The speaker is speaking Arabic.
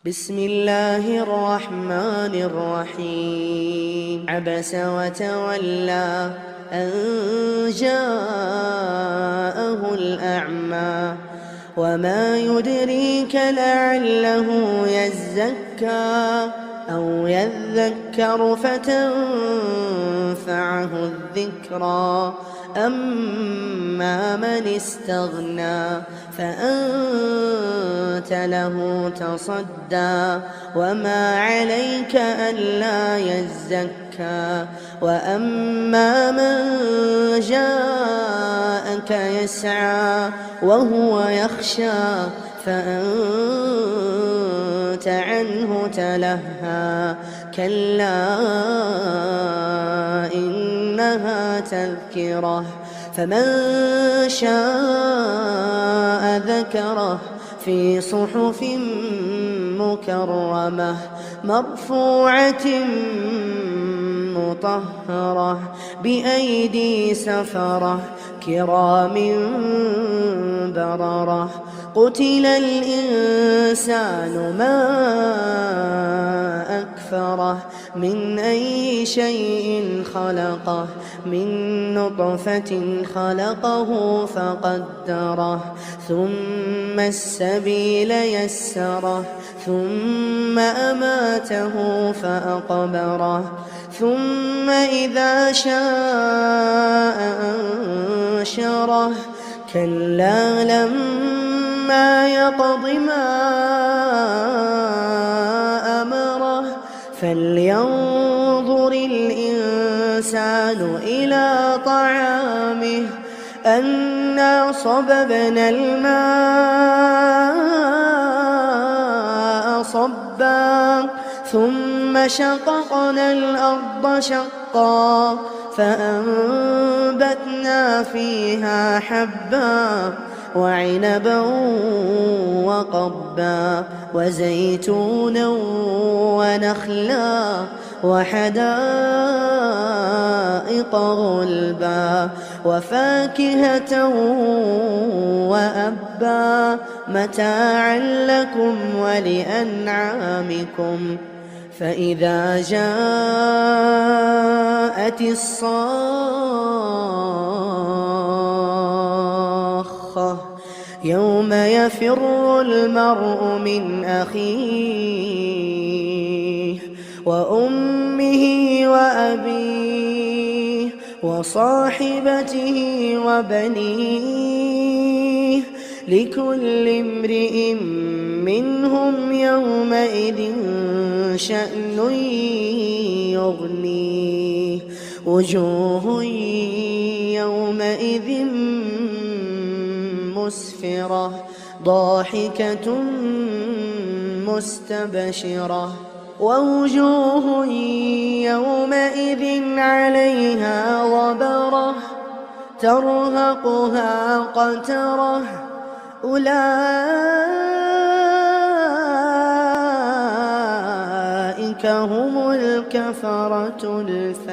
بسم الله الرحمن الرحيم. عبس وتولى أن جاءه الأعمى وما يدريك لعله يزكى أو يذكر فتنفعه الذكرى أما من استغنى فأنت له تصدى وما عليك ألا يزكى وأما من جاءك يسعى وهو يخشى فأنت عنه تلهى كلا إنها تذكرة فمن شاء ذكره في صحف مكرمة مرفوعة مطهرة بأيدي سفرة كرام بررة قتل الإنسان ما أكفره من أي شيء خلقه من نطفة خلقه فقدره ثم السبيل يسره ثم أماته فأقبره ثم إذا شاء أنشره كلا لما يقض ما أمره فلينظر الإنسان إلى طعامه أنا صببنا الماء صبا ثم شققنا الأرض شقا فأنبتنا فيها حبا وعنبا وقبا وزيتونا ونخلا وحدائق غلبا وفاكهة وأبا متاعا لكم ولأنعامكم فإذا جاءت الصاخة يوم يفر المرء من أخيه وأمه وأبيه وصاحبته وبنيه لكل امرئ منهم يومئذ شأن يغنيه وجوه يومئذ مسفرة ضاحكة مستبشرة ووجوه يومئذ عليها غبرة ترهقها قترة أولئك هم الكفرة الفجرة.